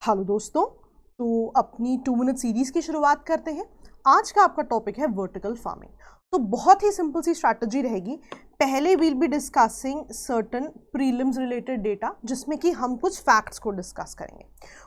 Hello दोस्तों, तो अपनी 2 मिनट सीरीज की शुरुआत करते हैं। आज का आपका टॉपिक है वर्टिकल फार्मिंग। तो बहुत ही सिंपल सी स्ट्रैटेजी रहेगी। पहले we'll be discussing certain prelims related data, जिसमें कि हम कुछ फैक्ट्स को डिस्कस करेंगे।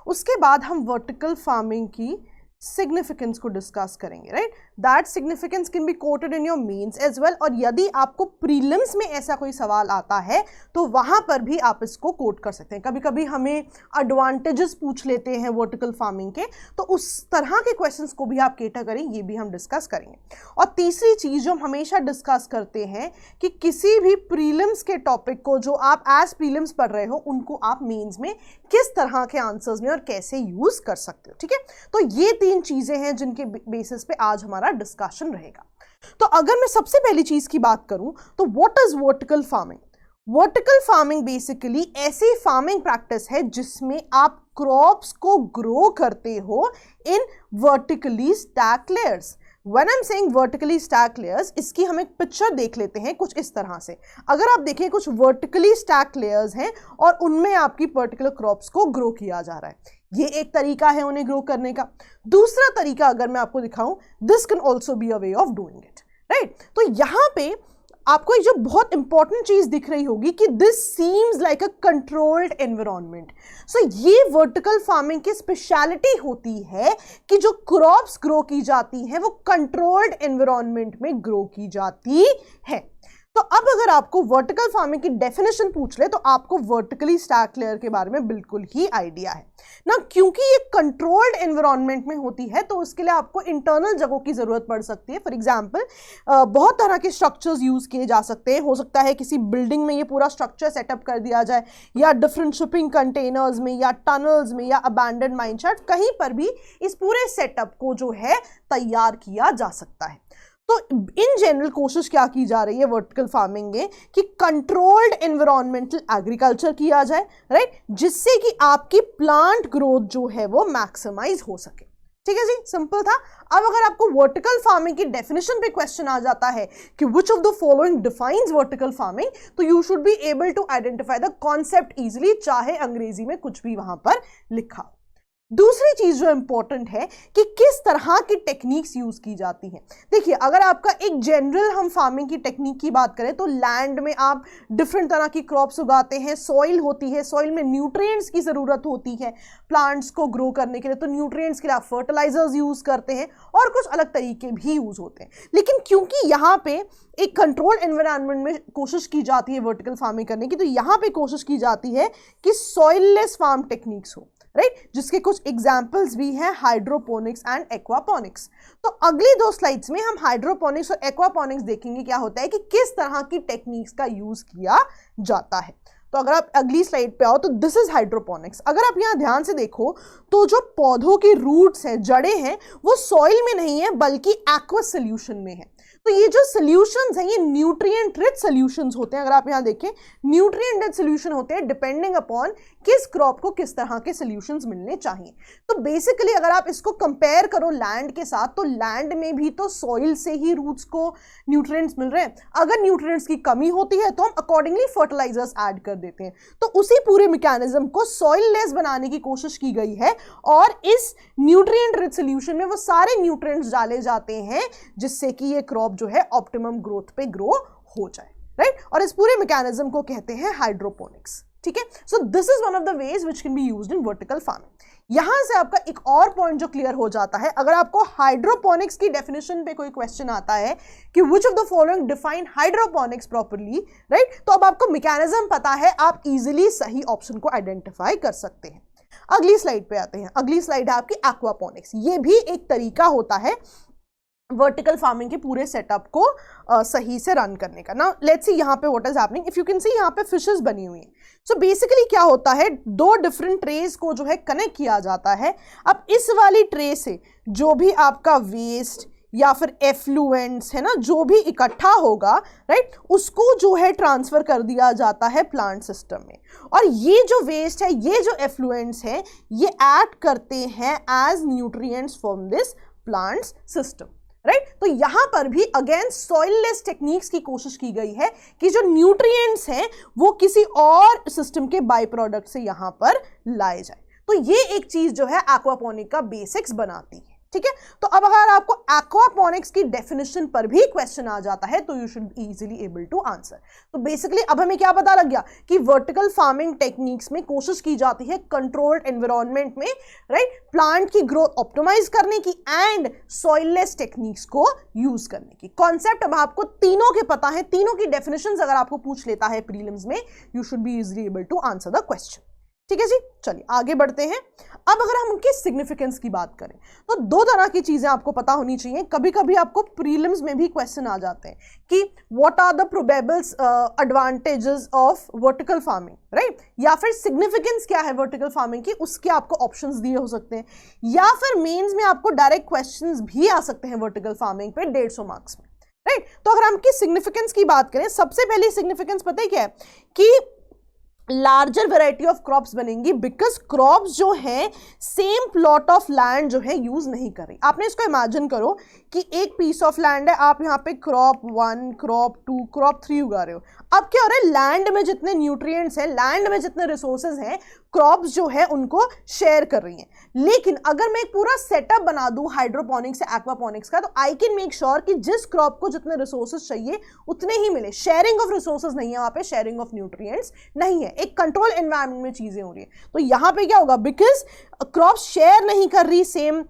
उसके बाद हम वर्टिकल फार्मिंग की सिग्निफिकेंस को डिस्कस करेंगे, right. That significance can be quoted in your mains as well, और यदि आपको प्रीलिम्स में ऐसा कोई सवाल आता है तो वहां पर भी आप इसको कोट कर सकते हैं। कभी कभी हमें एडवांटेजेस पूछ लेते हैं वर्टिकल फार्मिंग के, तो उस तरह के क्वेश्चंस को भी आप केटर करें, ये भी हम डिस्कस करेंगे। और तीसरी चीज जो हम हमेशा डिस्कस करते हैं कि किसी भी प्रीलिम्स के टॉपिक को जो आप एज प्रीलिम्स पढ़ रहे हो, उनको आप मेंस में किस तरह के आंसर्स में और कैसे यूज कर सकते हो, ठीक है। तो ये 3 चीजें हैं जिनके बेसिस पे आज हमारा डिस्कशन रहेगा। तो अगर मैं सबसे पहली चीज की बात करूं तो what is vertical farming. Vertical farming basically ऐसी फार्मिंग प्रैक्टिस है जिसमें आप क्रॉप्स को ग्रो करते हो in vertically stack layers. When I'm saying vertically stacked layers, इसकी हम एक पिक्चर देख लेते हैं कुछ इस तरह से। अगर आप देखें, कुछ vertically stacked layers हैं और उनमें आपकी पर्टिकुलर क्रॉप्स को ग्रो किया जा रहा है। ये एक तरीका है उन्हें ग्रो करने का। दूसरा तरीका अगर मैं आपको दिखाऊं, this can also be a way of doing it, right. तो यहां पे आपको एक जो बहुत इंपॉर्टेंट चीज दिख रही होगी कि this seems like a controlled environment. So ये वर्टिकल फार्मिंग की स्पेशलिटी होती है कि जो क्रॉप्स ग्रो की जाती हैं वो कंट्रोल्ड एनवायरनमेंट में ग्रो की जाती है। तो अब अगर आपको वर्टिकल फार्मिंग की डेफिनेशन पूछ ले तो आपको वर्टिकली स्टैक लेयर के बारे में बिल्कुल ही आइडिया है ना। क्योंकि ये कंट्रोल्ड एनवायरनमेंट में होती है तो उसके लिए आपको इंटरनल जगहों की जरूरत पड़ सकती है। फॉर एग्जांपल, बहुत तरह के स्ट्रक्चर्स यूज किए जा सकते हैं। हो सकता है किसी बिल्डिंग में ये पूरा स्ट्रक्चर सेटअप कर दिया जाए, या डिफरेंट शिपिंग कंटेनर्स में, या टनल्स में, या अबैंडन्ड माइन शाफ्ट, कहीं पर भी इस पूरे सेटअप को जो है तैयार किया जा सकता है। तो इन जनरल कोशिश क्या की जा रही है वर्टिकल फार्मिंग में कि कंट्रोल्ड एनवायरमेंटल एग्रीकल्चर किया जाए, राइट, जिससे कि आपकी प्लांट ग्रोथ जो है वो मैक्सिमाइज हो सके। ठीक है जी, सिंपल था। अब अगर आपको वर्टिकल फार्मिंग की डेफिनेशन पे क्वेश्चन आ जाता है कि which of the following defines vertical farming, तो you should be able to identify the concept easily, चाहे अंग्रेजी में कुछ भी वहां पर लिखा हो। दूसरी चीज जो इंपॉर्टेंट है कि किस तरह की टेक्निक्स यूज की जाती हैं। देखिए, अगर आपका एक जनरल हम फार्मिंग की टेक्निक की बात करें तो लैंड में आप डिफरेंट तरह की क्रॉप्स उगाते हैं। सॉइल होती है, सॉइल में न्यूट्रिएंट्स की जरूरत होती है प्लांट्स को ग्रो करने के लिए, तो न्यूट्रिएंट्स के लिए आप फर्टिलाइजर्स यूज करते हैं और कुछ अलग तरीके भी यूज होते हैं। लेकिन क्योंकि यहाँ पे एक कंट्रोल एनवायरनमेंट में कोशिश की जाती है वर्टिकल फार्मिंग करने की, तो यहाँ पे कोशिश की जाती है कि सॉइललेस फार्म टेक्निक्स हो, राइट, जिसके कुछ एग्जाम्पल्स भी हैं, हाइड्रोपोनिक्स एंड एक्वापोनिक्स। तो अगली 2 स्लाइड्स में हम हाइड्रोपोनिक्स और एक्वापोनिक्स देखेंगे क्या होता है कि किस तरह की टेक्निक्स का यूज किया जाता है। तो अगर आप अगली स्लाइड पे आओ तो दिस इज हाइड्रोपोनिक्स। अगर आप यहाँ ध्यान से देखो तो जो पौधों की रूट्स हैं, जड़ें हैं, वो सॉइल में नहीं है बल्कि एक्वस सोल्यूशन में है। तो ये जो सॉल्यूशंस हैं ये न्यूट्रिएंट रिच सॉल्यूशंस होते हैं। अगर आप यहाँ देखें, न्यूट्रिएंट रिच सॉल्यूशन होते हैं डिपेंडिंग अपॉन किस क्रॉप को किस तरह के सॉल्यूशंस मिलने चाहिए। तो बेसिकली अगर आप इसको कंपेयर करो लैंड के साथ, तो लैंड में भी तो सॉइल से ही रूट्स को न्यूट्रिएंट्स मिल रहे हैं। अगर न्यूट्रिएंट्स की कमी होती है तो हम अकॉर्डिंगली फर्टिलाइजर्स ऐड कर देते हैं। तो उसी पूरे मैकेनिज्म को सॉइल लेस बनाने की कोशिश की गई है और इस न्यूट्रिएंट रिच सॉल्यूशन में वो सारे न्यूट्रिएंट्स डाले जाते हैं जिससे कि ये क्रॉप जो है ऑप्टिमम ग्रोथ पे ग्रो हो जाए, राइट। और इस पूरे मैकेनिज्म को कहते हैं हाइड्रोपोनिक्स, ठीक है। So this is one of the ways which can be used in vertical farming. यहां से आपका एक और पॉइंट जो क्लियर हो जाता है, अगर आपको हाइड्रोपोनिक्स की डेफिनेशन पे कोई क्वेश्चन आता है कि which of the following define hydroponics properly, right, तो अब आपको मैकेनिज्म पता है, आप इजीली सही ऑप्शन को आइडेंटिफाई कर सकते हैं। अगली स्लाइड पे आते हैं। अगली स्लाइड है आपकी एक्वापोनिक्स। ये भी एक तरीका होता है वर्टिकल फार्मिंग के पूरे सेटअप को सही से रन करने का। ना लेट्स सी यहाँ पे what is happening. If you can see यहाँ पे फिशेस बनी हुई हैं। सो बेसिकली क्या होता है, 2 डिफरेंट ट्रेस को जो है कनेक्ट किया जाता है। अब इस वाली ट्रे से जो भी आपका वेस्ट या फिर एफ्लुएंट्स है ना, जो भी इकट्ठा होगा, राइट, उसको जो है ट्रांसफर कर दिया जाता है प्लांट सिस्टम में। और ये जो वेस्ट है, ये जो एफ्लुएंट्स है, ये एक्ट करते हैं as nutrients from this plant system, right. तो यहां पर भी अगेन सॉइललेस टेक्निक्स की कोशिश की गई है कि जो न्यूट्रिएंट्स हैं वो किसी और सिस्टम के बाय प्रोडक्ट से यहां पर लाए जाए। तो ये एक चीज जो है एक्वापोनिक का बेसिक्स बनाती है, ठीक है। तो अब अगर आपको एक्वापोनिक्स की डेफिनेशन पर भी क्वेश्चन आ जाता है तो you should easily able to answer. तो बेसिकली अब हमें क्या पता लग गया कि वर्टिकल फार्मिंग टेक्निक्स में कोशिश की जाती है कंट्रोल्ड एनवायरनमेंट में, राइट, प्लांट की ग्रोथ ऑप्टिमाइज करने की एंड सॉइललेस टेक्निक्स को यूज करने की। कॉन्सेप्ट अब आपको तीनों के पता है, तीनों की डेफिनेशंस अगर आपको पूछ लेता है प्रीलिम्स में, you should be easily able to answer the question, ठीक है जी। चलिए आगे बढ़ते हैं। अब अगर हम उनके सिग्निफिकेंस की बात करें तो दो तरह की चीजें आपको पता होनी चाहिए। कभी कभी आपको प्रीलिम्स में भी क्वेश्चन आ जाते हैं कि what are the probable advantages of vertical farming, right, या फिर सिग्निफिकेंस क्या है वर्टिकल फार्मिंग की, उसके आपको ऑप्शंस दिए हो सकते हैं, या फिर मेंस में आपको डायरेक्ट क्वेश्चंस भी आ सकते हैं वर्टिकल फार्मिंग पे 150 मार्क्स में, राइट। तो अगर हम की सिग्निफिकेंस की बात करें, सबसे पहले सिग्निफिकेंस पता है क्या है कि लार्जर वेराइटी ऑफ क्रॉप्स बनेंगी, बिकॉज क्रॉप्स जो है सेम प्लॉट ऑफ लैंड जो है यूज नहीं कर रही। आपने इसको इमेजिन करो कि एक पीस ऑफ लैंड है, आप यहाँ पे क्रॉप 1, क्रॉप 2, क्रॉप 3 उगा रहे हो। अब क्या हो रहा है, लैंड में जितने न्यूट्रिएंट्स हैं, लैंड में जितने रिसोर्सेज हैं, क्रॉप्स जो है उनको शेयर कर रही हैं। लेकिन अगर मैं एक पूरा सेटअप बना दूं हाइड्रोपोनिक्स या एक्वापोनिक्स का, तो आई कैन मेक श्योर कि जिस क्रॉप को जितने रिसोर्सेज चाहिए उतने ही मिले। शेयरिंग ऑफ रिसोर्सेज नहीं है वहां पे, शेयरिंग ऑफ न्यूट्रिएंट्स नहीं है, एक कंट्रोल एनवायरनमेंट में चीजें हो रही है। तो यहां पे क्या होगा, बिकॉज क्रॉप्स शेयर नहीं कर रही सेम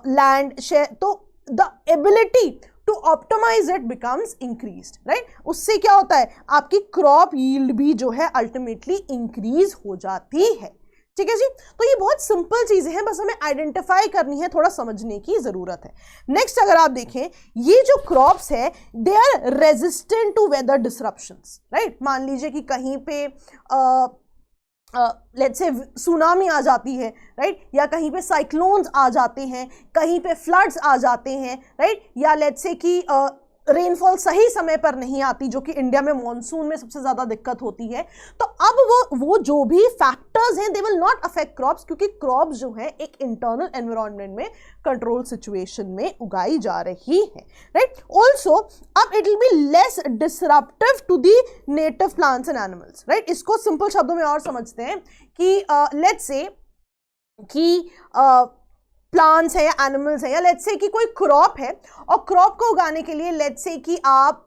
लैंड शेयर, तो the ability to optimise it becomes increased, right. उससे क्या होता है, आपकी क्रॉप यील्ड भी जो है अल्टीमेटली इंक्रीज हो जाती है, ठीक है जी। तो ये बहुत सिंपल चीजें हैं, बस हमें आइडेंटिफाई करनी है, थोड़ा समझने की जरूरत है। नेक्स्ट अगर आप देखें, ये जो क्रॉप्स है they are resistant to weather disruptions, right. मान लीजिए कि कहीं पे लेट्स से सुनामी आ जाती है, राइट, या कहीं पे साइक्लोन्स आ जाते हैं, कहीं पे फ्लड्स आ जाते हैं, राइट, या लेट्स से कि रेनफॉल सही समय पर नहीं आती, जो कि इंडिया में मॉनसून में सबसे ज्यादा दिक्कत होती है। तो अब वो जो भी फैक्टर्स हैं they will not affect crops, क्योंकि क्रॉप्स जो है एक इंटरनल एनवायरनमेंट में कंट्रोल सिचुएशन में उगाई जा रही है, राइट। ऑल्सो अब it will be less disruptive to the native plants and animals, right. इसको सिंपल शब्दों में और समझते हैं कि लेट्स से कि प्लांट्स है या एनिमल्स है, या लेट्स से कि कोई क्रॉप है और क्रॉप को उगाने के लिए लेट्स से कि आप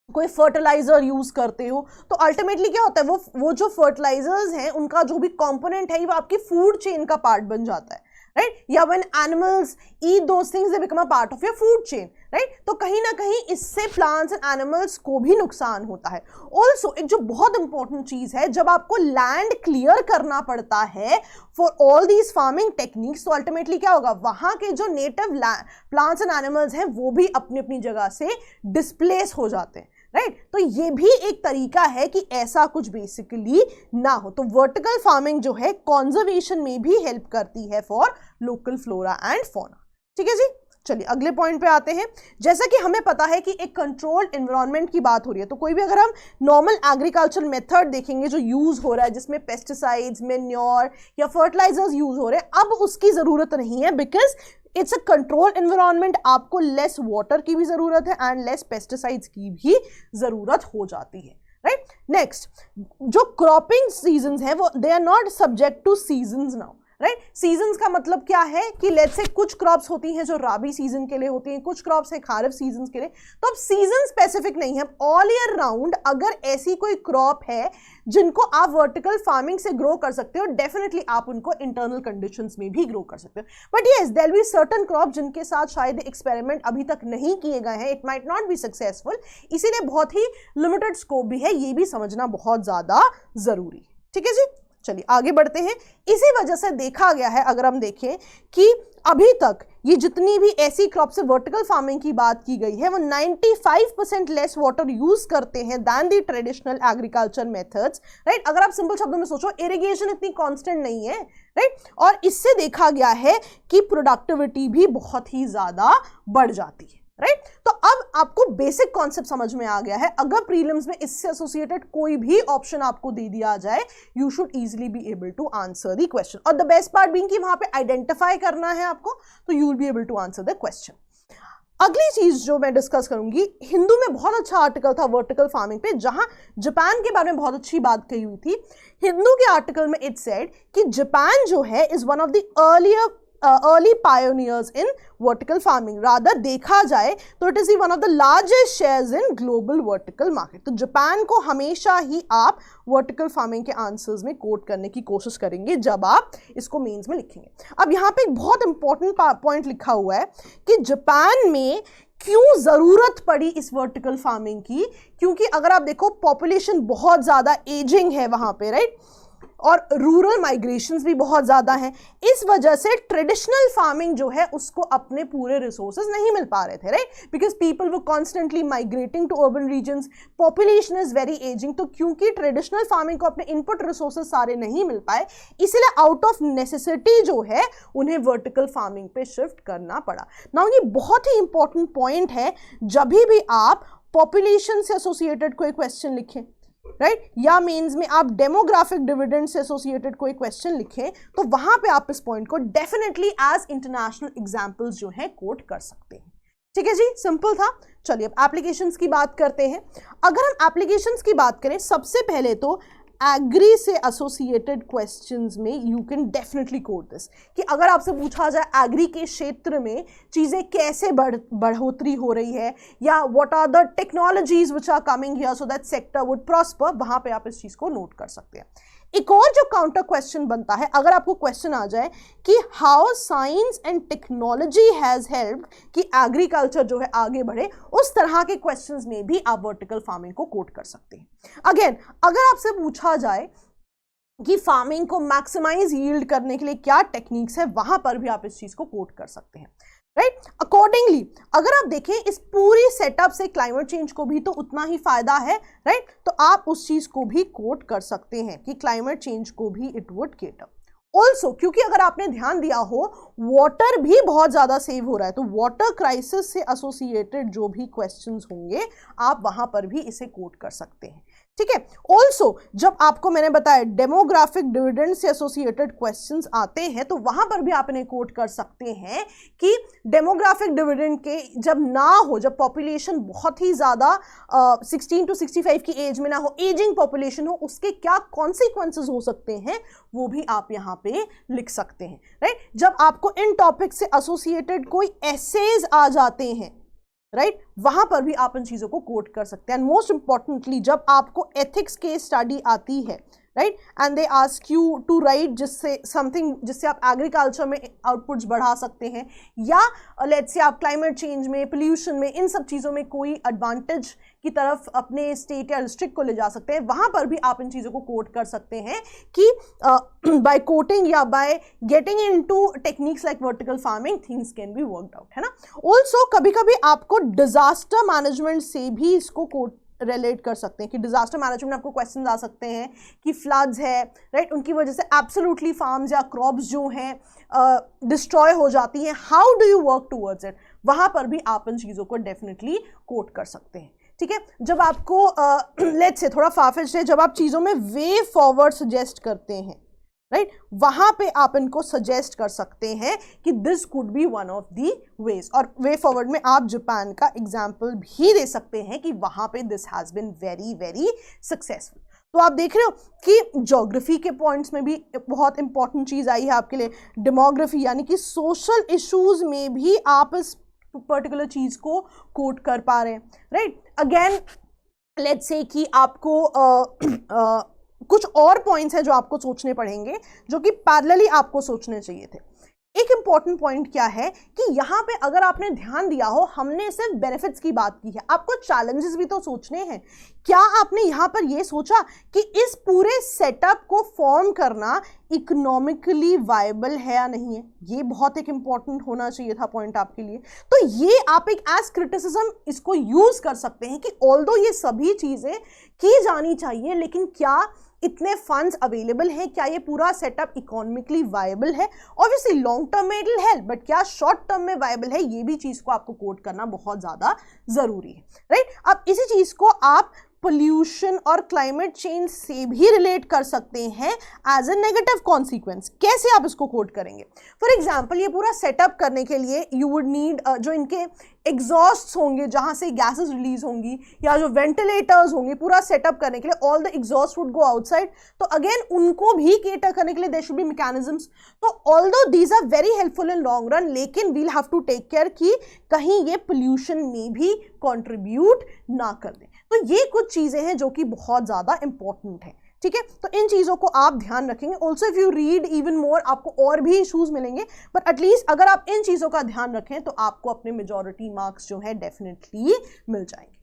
कोई फर्टिलाइजर यूज करते हो, तो अल्टीमेटली क्या होता है, वो जो फर्टिलाइजर्स हैं उनका जो भी कंपोनेंट है वो आपकी फूड चेन का पार्ट बन जाता है, राइट। या when animals eat those things they become a part of your food chain, right. तो कहीं ना कहीं इससे प्लांट्स एंड एनिमल्स को भी नुकसान होता है। ऑल्सो एक जो बहुत इंपॉर्टेंट चीज है, जब आपको लैंड क्लियर करना पड़ता है for all these farming techniques, तो अल्टीमेटली क्या होगा, वहां के जो नेटिव प्लांट्स एंड एनिमल्स हैं वो भी अपनी अपनी जगह से डिस्प्लेस हो जाते हैं, राइट। तो ये भी एक तरीका है कि ऐसा कुछ बेसिकली ना हो। तो वर्टिकल फार्मिंग जो है कॉन्जर्वेशन में भी हेल्प करती है for local flora and fauna, ठीक है जी। चलिए अगले पॉइंट पे आते हैं। जैसा कि हमें पता है कि एक कंट्रोल्ड एनवायरनमेंट की बात हो रही है, तो कोई भी अगर हम नॉर्मल एग्रीकल्चर मेथड देखेंगे जो यूज हो रहा है, जिसमें पेस्टिसाइड्स, मेन्योर या फर्टिलाइजर्स यूज हो रहे हैं, अब उसकी जरूरत नहीं है, because it's a control environment. आपको लेस वाटर की भी जरूरत है एंड लेस पेस्टिसाइड्स की भी जरूरत हो जाती है, राइट। नेक्स्ट, जो क्रॉपिंग सीजन्स हैं वो they are not subject to seasons now, right. Seasons का मतलब क्या है कि लेट्स से कुछ क्रॉप्स होती हैं जो राबी सीजन के लिए होती हैं, कुछ क्रॉप्स है खारिफ सीजन के लिए, तो अब सीजन स्पेसिफिक नहीं है। ऑल ईयर राउंड अगर ऐसी कोई क्रॉप है जिनको आप वर्टिकल फार्मिंग से ग्रो कर सकते हो, डेफिनेटली आप उनको इंटरनल कंडीशंस में भी ग्रो कर सकते हो। But yes there will be certain crop जिनके साथ शायद एक्सपेरिमेंट अभी तक नहीं किए गए हैं, it might not be successful, इसीलिए बहुत ही लिमिटेड स्कोप भी है, ये भी समझना बहुत ज्यादा जरूरी है, ठीक है जी। चलिए आगे बढ़ते हैं। इसी वजह से देखा गया है, अगर हम देखें कि अभी तक ये जितनी भी ऐसी क्रॉप से वर्टिकल फार्मिंग की बात की गई है वो 95% लेस वाटर यूज करते हैं than the traditional agriculture methods, right. अगर आप सिंपल शब्दों में सोचो, इरिगेशन इतनी कांस्टेंट नहीं है, राइट, और इससे देखा गया है कि प्रोडक्टिविटी भी बहुत ही ज्यादा बढ़ जाती है, राइट। तो अब आपको बेसिक कॉन्सेप्ट समझ में आ गया है। अगर प्रीलिम्स में इससे एसोसिएटेड कोई भी ऑप्शन आपको दे दिया जाए, you should easily be able to answer the question, और द बेस्ट पार्ट बीइंग कि वहां पे आइडेंटिफाई करना है आपको, तो you will be able to answer the question. अगली चीज जो मैं डिस्कस करूंगी, हिंदू में बहुत अच्छा आर्टिकल था वर्टिकल फार्मिंग पे, जहां जापान के बारे में बहुत अच्छी बात कही हुई थी। हिंदू के आर्टिकल में इट सेड कि जापान जो है is one of the early pioneers in vertical farming. Rather देखा जाए तो it is one of the largest shares in global vertical market. तो जापान को हमेशा ही आप वर्टिकल फार्मिंग के आंसर्स में कोट करने की कोशिश करेंगे जब आप इसको मेंस में लिखेंगे। अब यहाँ पे एक बहुत इंपॉर्टेंट पॉइंट लिखा हुआ है कि जापान में क्यों जरूरत पड़ी इस वर्टिकल फार्मिंग की, क्योंकि अगर आप देखो पॉपुलेशन बहुत ज्यादा एजिंग है वहां पे, राइट, और रूरल माइग्रेशंस भी बहुत ज़्यादा हैं। इस वजह से ट्रेडिशनल फार्मिंग जो है उसको अपने पूरे रिसोर्सेज नहीं मिल पा रहे थे, राइट, बिकॉज पीपल वो constantly migrating to urban regions, population is very ageing. तो क्योंकि ट्रेडिशनल फार्मिंग को अपने इनपुट रिसोर्सेज सारे नहीं मिल पाए, इसलिए आउट ऑफ नेसेसिटी जो है उन्हें वर्टिकल फार्मिंग पे शिफ्ट करना पड़ा। नाउ ये बहुत ही इंपॉर्टेंट पॉइंट है, जब भी आप पॉपुलेशन से एसोसिएटेड कोई क्वेश्चन लिखें, राइट, या मेंस में आप डेमोग्राफिक डिविडेंड से एसोसिएटेड कोई क्वेश्चन लिखें, तो वहां पे आप इस पॉइंट को डेफिनेटली एज इंटरनेशनल एग्जांपल्स जो है कोट कर सकते हैं। ठीक है जी, सिंपल था। चलिए अब एप्लीकेशंस की बात करते हैं। अगर हम एप्लीकेशंस की बात करें, सबसे पहले तो एग्री से एसोसिएटेड क्वेश्चंस में you can definitely quote this, कि अगर आपसे पूछा जाए एग्री के क्षेत्र में चीज़ें कैसे बढ़ोतरी हो रही है, या what are the technologies which are coming here so that sector would prosper, वहां पे आप इस चीज़ को नोट कर सकते हैं। एक और जो काउंटर क्वेश्चन बनता है, अगर आपको क्वेश्चन आ जाए कि how science and technology has helped कि एग्रीकल्चर जो है आगे बढ़े, उस तरह के क्वेश्चंस में भी आप वर्टिकल फार्मिंग को कोट कर सकते हैं। अगेन, अगर आपसे पूछा जाए कि फार्मिंग को मैक्सिमाइज यील्ड करने के लिए क्या टेक्निक्स है, वहां पर भी आप इस चीज को कोट कर सकते हैं, राइट। अकॉर्डिंगली अगर आप देखें इस पूरी सेटअप से क्लाइमेट चेंज को भी तो उतना ही फायदा है, राइट, तो आप उस चीज को भी कोट कर सकते हैं कि क्लाइमेट चेंज को भी इट वुड केटर। ऑल्सो क्योंकि अगर आपने ध्यान दिया हो वाटर भी बहुत ज्यादा सेव हो रहा है, तो वाटर क्राइसिस से एसोसिएटेड जो भी क्वेश्चंस होंगे आप वहां पर भी इसे कोट कर सकते हैं। ठीक है। ऑल्सो जब आपको मैंने बताया डेमोग्राफिक डिविडेंड से एसोसिएटेड क्वेश्चंस आते हैं, तो वहां पर भी आप इन्हें कोट कर सकते हैं कि डेमोग्राफिक डिविडेंड के जब ना हो, जब पॉपुलेशन बहुत ही ज्यादा 16 to 65 की एज में ना हो, एजिंग पॉपुलेशन हो, उसके क्या कॉन्सिक्वेंसेस हो सकते हैं वो भी आप यहाँ पे लिख सकते हैं, राइट। जब आपको इन टॉपिक से एसोसिएटेड कोई एसेज आ जाते हैं, राइट, वहां पर भी आप इन चीजों को कोट कर सकते हैं। एंड मोस्ट इंपॉर्टेंटली जब आपको एथिक्स के स्टडी आती है, right, and they ask you to write जिससे समथिंग जिससे आप एग्रीकल्चर में आउटपुट्स बढ़ा सकते हैं, या लेट्स से आप क्लाइमेट चेंज में, पोल्यूशन में, इन सब चीज़ों में कोई एडवांटेज की तरफ अपने स्टेट या डिस्ट्रिक्ट को ले जा सकते हैं, वहां पर भी आप इन चीज़ों को कोट कर सकते हैं कि बाय कोटिंग या by getting into techniques like vertical farming things can be worked out, है ना। ऑल्सो कभी कभी आपको डिजास्टर मैनेजमेंट से भी इसको कोट रिलेट कर सकते हैं कि डिजास्टर मैनेजमेंट में आपको क्वेश्चन आ सकते हैं कि फ्लड्स है, राइट, उनकी वजह से एब्सोल्युटली फार्म्स या क्रॉप्स जो हैं डिस्ट्रॉय हो जाती हैं, how do you work towards it, वहां पर भी आप इन चीज़ों को डेफिनेटली कोट कर सकते हैं। ठीक है। जब आपको लेट्स से थोड़ा फारफेच्ड है, जब आप चीज़ों में वे फॉरवर्ड सजेस्ट करते हैं, राइट, वहां पे आप इनको सजेस्ट कर सकते हैं कि this could be one of the ways, और वे फॉरवर्ड में आप जापान का एग्जाम्पल भी दे सकते हैं कि वहां पे this has been very very successful. तो आप देख रहे हो कि ज्योग्राफी के पॉइंट्स में भी बहुत इंपॉर्टेंट चीज आई है आपके लिए, डेमोग्राफी यानी कि सोशल इश्यूज में भी आप इस पर्टिकुलर चीज को कोट कर पा रहे हैं, राइट। अगेन लेट्स से कि आपको कुछ और पॉइंट्स हैं जो आपको सोचने पड़ेंगे, जो कि पैरेलली आपको सोचने चाहिए थे। एक इंपॉर्टेंट पॉइंट क्या है कि यहाँ पे अगर आपने ध्यान दिया हो, हमने सिर्फ बेनिफिट्स की बात की है, आपको चैलेंजेस भी तो सोचने हैं। क्या आपने यहाँ पर ये सोचा कि इस पूरे सेटअप को फॉर्म करना इकोनॉमिकली वायबल है या नहीं है? ये बहुत एक इंपॉर्टेंट होना चाहिए था पॉइंट आपके लिए। तो ये आप एक एज क्रिटिसिज्म इसको यूज कर सकते हैं कि ऑल्दो ये सभी चीजें की जानी चाहिए, लेकिन क्या इतने फंड्स अवेलेबल हैं, क्या ये पूरा सेटअप इकोनॉमिकली वायबल है? ऑब्वियसली लॉन्ग टर्म में इट विल हेल्प, बट क्या शॉर्ट टर्म में वायबल है? ये भी चीज को आपको कोट करना बहुत ज्यादा जरूरी है, राइट। अब इसी चीज को आप पोल्यूशन और क्लाइमेट चेंज से भी रिलेट कर सकते हैं एज ए नेगेटिव कॉन्सिक्वेंस। कैसे आप इसको कोट करेंगे? फॉर एग्जाम्पल ये पूरा सेटअप करने के लिए यू वुड नीड जो इनके एग्जॉस्ट होंगे जहां से गैसेस रिलीज होंगी, या जो वेंटिलेटर्स होंगे पूरा सेटअप करने के लिए, all the exhaust would go outside, तो अगेन उनको भी केटर करने के लिए देयर शुड बी मैकेनिज्म्स। तो although these are very helpful in long run, लेकिन we'll have to take care कि कहीं ये पोल्यूशन में भी कॉन्ट्रीब्यूट ना कर दें। तो ये कुछ चीजें हैं जो कि बहुत ज्यादा इंपॉर्टेंट है, ठीक है। तो इन चीजों को आप ध्यान रखेंगे। Also if you read even more आपको और भी इश्यूज मिलेंगे, बट एटलीस्ट अगर आप इन चीजों का ध्यान रखें तो आपको अपने मेजॉरिटी मार्क्स जो है डेफिनेटली मिल जाएंगे,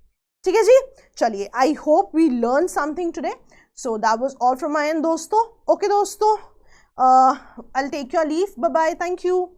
ठीक है जी। चलिए, I hope we learn something today. So that was all from my end दोस्तों। ओके दोस्तों, I will take your leave, bye bye, thank you.